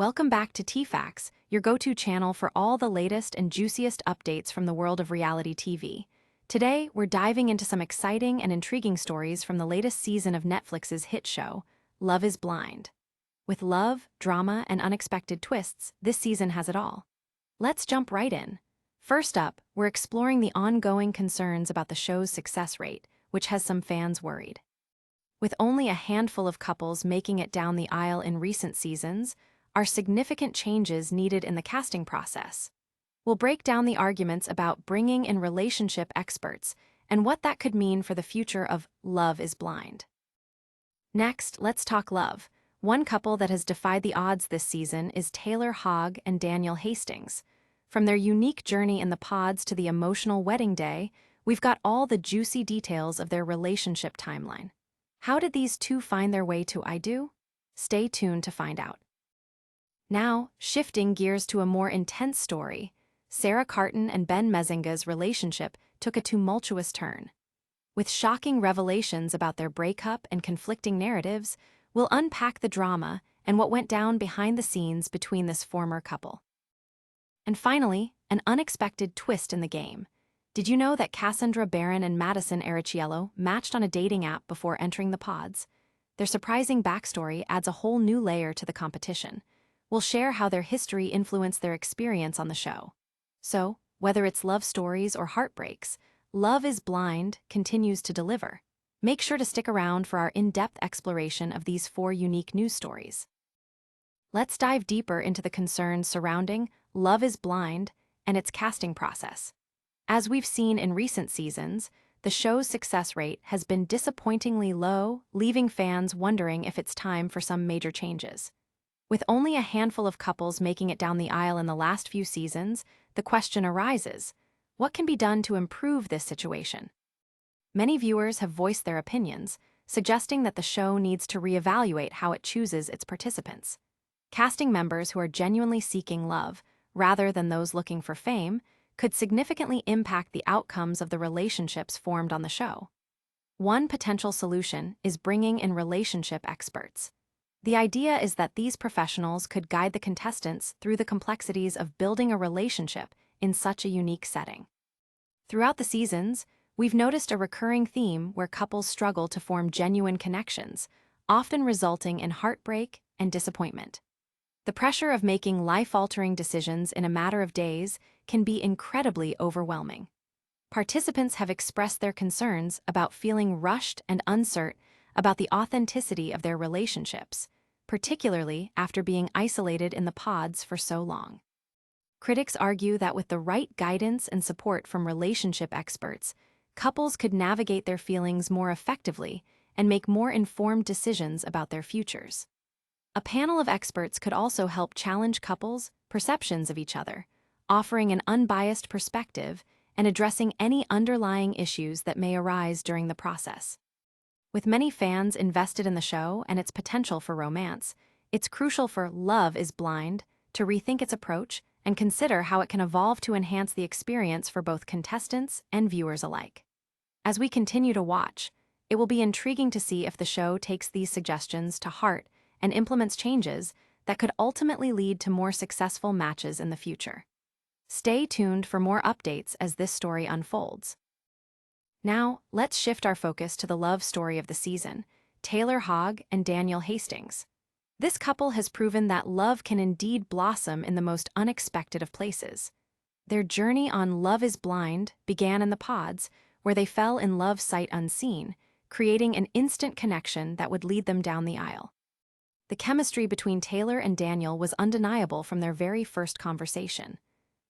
Welcome back to TFAX, your go-to channel for all the latest and juiciest updates from the world of reality TV. Today, we're diving into some exciting and intriguing stories from the latest season of Netflix's hit show, Love is Blind. With love, drama, and unexpected twists, this season has it all. Let's jump right in. First up, we're exploring the ongoing concerns about the show's success rate, which has some fans worried. With only a handful of couples making it down the aisle in recent seasons, are significant changes needed in the casting process. We'll break down the arguments about bringing in relationship experts and what that could mean for the future of Love is Blind. Next, let's talk love. One couple that has defied the odds this season is Taylor Haag and Daniel Hastings. From their unique journey in the pods to the emotional wedding day, we've got all the juicy details of their relationship timeline. How did these two find their way to I Do? Stay tuned to find out. Now, shifting gears to a more intense story, Sara Carton and Mezzenga's relationship took a tumultuous turn. With shocking revelations about their breakup and conflicting narratives, we'll unpack the drama and what went down behind the scenes between this former couple. And finally, an unexpected twist in the game. Did you know that Casandra, Barron, and Madison Errichiello matched on a dating app before entering the pods? Their surprising backstory adds a whole new layer to the competition. We'll share how their history influenced their experience on the show. So, whether it's love stories or heartbreaks, Love is Blind continues to deliver. Make sure to stick around for our in-depth exploration of these four unique news stories. Let's dive deeper into the concerns surrounding Love is Blind and its casting process. As we've seen in recent seasons, the show's success rate has been disappointingly low, leaving fans wondering if it's time for some major changes. With only a handful of couples making it down the aisle in the last few seasons, the question arises, what can be done to improve this situation? Many viewers have voiced their opinions, suggesting that the show needs to reevaluate how it chooses its participants. Casting members who are genuinely seeking love, rather than those looking for fame, could significantly impact the outcomes of the relationships formed on the show. One potential solution is bringing in relationship experts. The idea is that these professionals could guide the contestants through the complexities of building a relationship in such a unique setting. Throughout the seasons, we've noticed a recurring theme where couples struggle to form genuine connections, often resulting in heartbreak and disappointment. The pressure of making life-altering decisions in a matter of days can be incredibly overwhelming. Participants have expressed their concerns about feeling rushed and uncertain about the authenticity of their relationships, particularly after being isolated in the pods for so long. Critics argue that with the right guidance and support from relationship experts, couples could navigate their feelings more effectively and make more informed decisions about their futures. A panel of experts could also help challenge couples' perceptions of each other, offering an unbiased perspective and addressing any underlying issues that may arise during the process. With many fans invested in the show and its potential for romance, it's crucial for Love is Blind to rethink its approach and consider how it can evolve to enhance the experience for both contestants and viewers alike. As we continue to watch, it will be intriguing to see if the show takes these suggestions to heart and implements changes that could ultimately lead to more successful matches in the future. Stay tuned for more updates as this story unfolds. Now, let's shift our focus to the love story of the season, Taylor Haag and Daniel Hastings. This couple has proven that love can indeed blossom in the most unexpected of places. Their journey on Love is Blind began in the pods, where they fell in love sight unseen, creating an instant connection that would lead them down the aisle. The chemistry between Taylor and Daniel was undeniable from their very first conversation.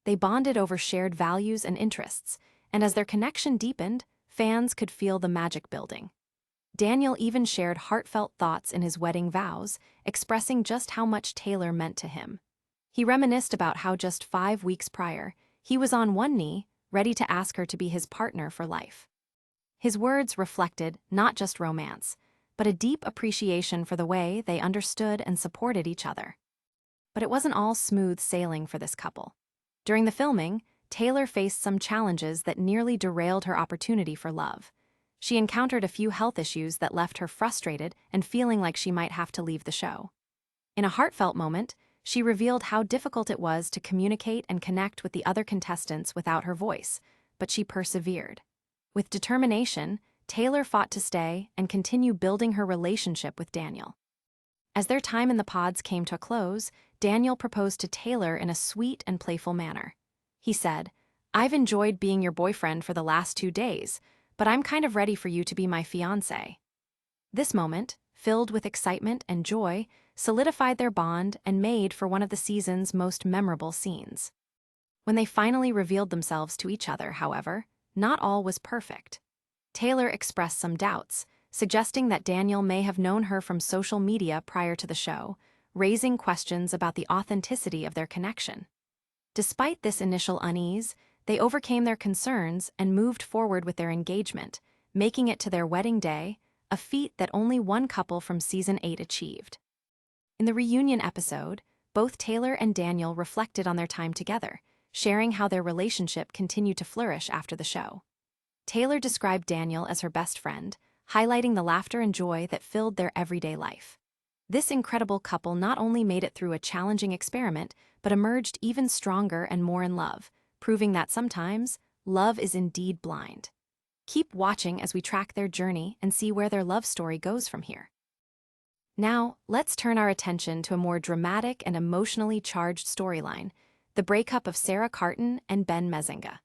They bonded over shared values and interests, and as their connection deepened, fans could feel the magic building. Daniel even shared heartfelt thoughts in his wedding vows, expressing just how much Taylor meant to him. He reminisced about how just 5 weeks prior, he was on one knee, ready to ask her to be his partner for life. His words reflected not just romance, but a deep appreciation for the way they understood and supported each other. But it wasn't all smooth sailing for this couple. During the filming, Taylor faced some challenges that nearly derailed her opportunity for love. She encountered a few health issues that left her frustrated and feeling like she might have to leave the show. In a heartfelt moment, she revealed how difficult it was to communicate and connect with the other contestants without her voice, but she persevered. With determination, Taylor fought to stay and continue building her relationship with Daniel. As their time in the pods came to a close, Daniel proposed to Taylor in a sweet and playful manner. He said, "I've enjoyed being your boyfriend for the last 2 days, but I'm kind of ready for you to be my fiancé." This moment, filled with excitement and joy, solidified their bond and made for one of the season's most memorable scenes. When they finally revealed themselves to each other, however, not all was perfect. Taylor expressed some doubts, suggesting that Daniel may have known her from social media prior to the show, raising questions about the authenticity of their connection. Despite this initial unease, they overcame their concerns and moved forward with their engagement, making it to their wedding day, a feat that only one couple from Season 8 achieved. In the reunion episode, both Taylor and Daniel reflected on their time together, sharing how their relationship continued to flourish after the show. Taylor described Daniel as her best friend, highlighting the laughter and joy that filled their everyday life. This incredible couple not only made it through a challenging experiment, but emerged even stronger and more in love, proving that sometimes, love is indeed blind. Keep watching as we track their journey and see where their love story goes from here. Now, let's turn our attention to a more dramatic and emotionally charged storyline, the breakup of Sara Carton and Ben Mezzenga.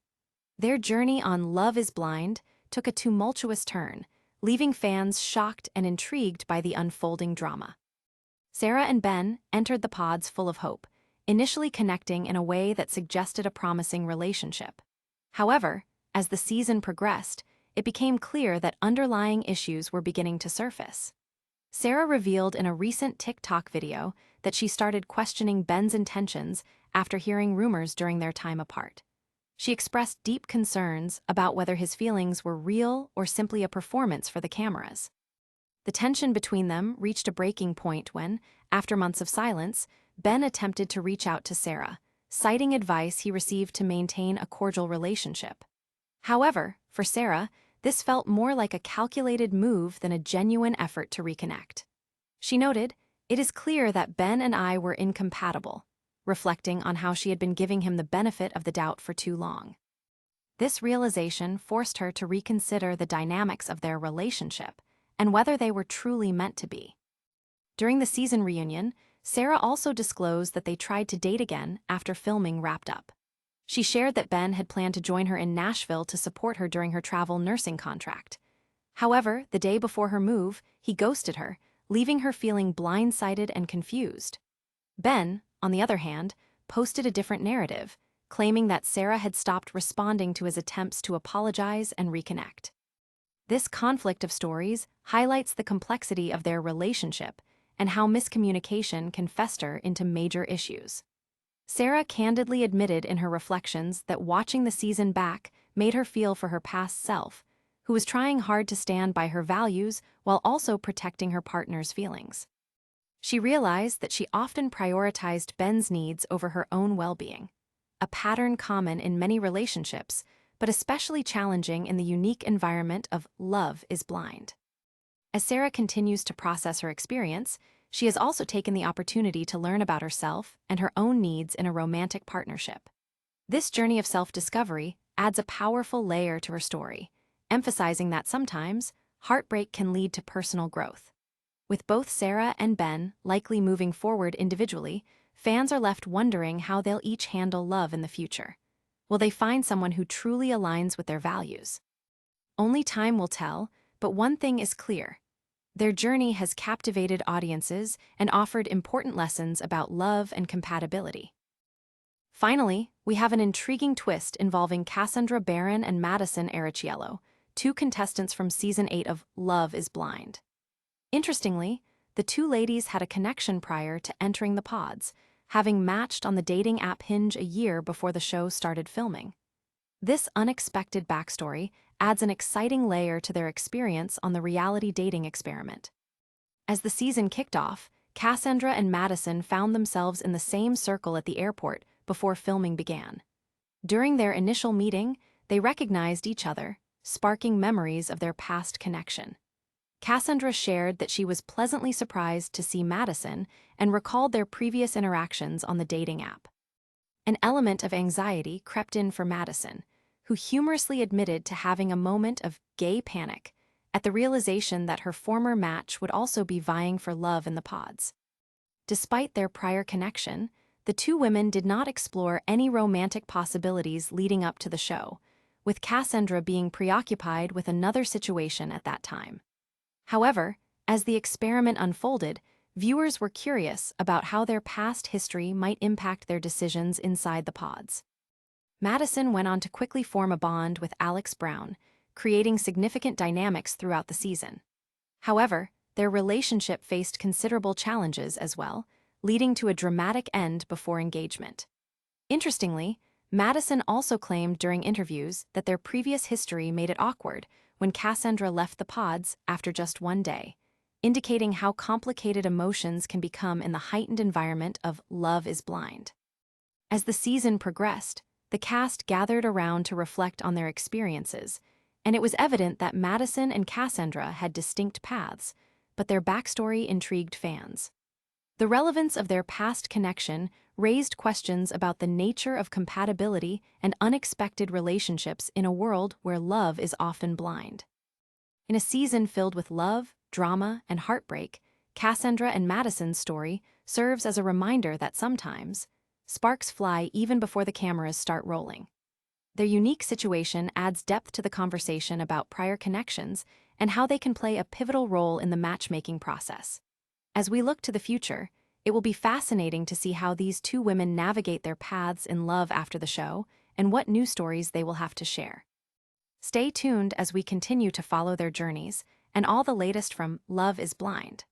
Their journey on Love is Blind took a tumultuous turn, leaving fans shocked and intrigued by the unfolding drama. Sara and Ben entered the pods full of hope, initially connecting in a way that suggested a promising relationship. However, as the season progressed, it became clear that underlying issues were beginning to surface. Sara revealed in a recent TikTok video that she started questioning Ben's intentions after hearing rumors during their time apart. She expressed deep concerns about whether his feelings were real or simply a performance for the cameras. The tension between them reached a breaking point when, after months of silence, Ben attempted to reach out to Sara, citing advice he received to maintain a cordial relationship. However, for Sara, this felt more like a calculated move than a genuine effort to reconnect. She noted, "It is clear that Ben and I were incompatible," reflecting on how she had been giving him the benefit of the doubt for too long. This realization forced her to reconsider the dynamics of their relationship and whether they were truly meant to be. During the season reunion, Sara also disclosed that they tried to date again after filming wrapped up. She shared that Ben had planned to join her in Nashville to support her during her travel nursing contract. However, the day before her move, he ghosted her, leaving her feeling blindsided and confused. Ben, on the other hand, posted a different narrative, claiming that Sara had stopped responding to his attempts to apologize and reconnect. This conflict of stories highlights the complexity of their relationship and how miscommunication can fester into major issues. Sara candidly admitted in her reflections that watching the season back made her feel for her past self, who was trying hard to stand by her values while also protecting her partner's feelings. She realized that she often prioritized Ben's needs over her own well-being, a pattern common in many relationships, but especially challenging in the unique environment of Love is Blind. As Sara continues to process her experience, she has also taken the opportunity to learn about herself and her own needs in a romantic partnership. This journey of self-discovery adds a powerful layer to her story, emphasizing that sometimes heartbreak can lead to personal growth. With both Sara and Ben likely moving forward individually, fans are left wondering how they'll each handle love in the future. Will they find someone who truly aligns with their values? Only time will tell, but one thing is clear. Their journey has captivated audiences and offered important lessons about love and compatibility. Finally, we have an intriguing twist involving Casandra, Barron, and Madison Errichiello, 2 contestants from Season 8 of Love is Blind. Interestingly, the 2 ladies had a connection prior to entering the pods, having matched on the dating app Hinge a year before the show started filming. This unexpected backstory adds an exciting layer to their experience on the reality dating experiment. As the season kicked off, Casandra and Madison found themselves in the same circle at the airport before filming began. During their initial meeting, they recognized each other, sparking memories of their past connection. Casandra shared that she was pleasantly surprised to see Madison and recalled their previous interactions on the dating app. An element of anxiety crept in for Madison, who humorously admitted to having a moment of gay panic at the realization that her former match would also be vying for love in the pods. Despite their prior connection, the two women did not explore any romantic possibilities leading up to the show, with Casandra being preoccupied with another situation at that time. However, as the experiment unfolded, viewers were curious about how their past history might impact their decisions inside the pods. Madison went on to quickly form a bond with Alex Brown, creating significant dynamics throughout the season. However, their relationship faced considerable challenges as well, leading to a dramatic end before engagement. Interestingly, Madison also claimed during interviews that their previous history made it awkward when Casandra left the pods after just one day, indicating how complicated emotions can become in the heightened environment of Love is Blind. As the season progressed, the cast gathered around to reflect on their experiences, and it was evident that Madison and Casandra had distinct paths, but their backstory intrigued fans. The relevance of their past connection raised questions about the nature of compatibility and unexpected relationships in a world where love is often blind. In a season filled with love, drama, and heartbreak, Casandra and Madison's story serves as a reminder that sometimes sparks fly even before the cameras start rolling. Their unique situation adds depth to the conversation about prior connections and how they can play a pivotal role in the matchmaking process. As we look to the future, it will be fascinating to see how these two women navigate their paths in love after the show and what new stories they will have to share. Stay tuned as we continue to follow their journeys and all the latest from Love is Blind.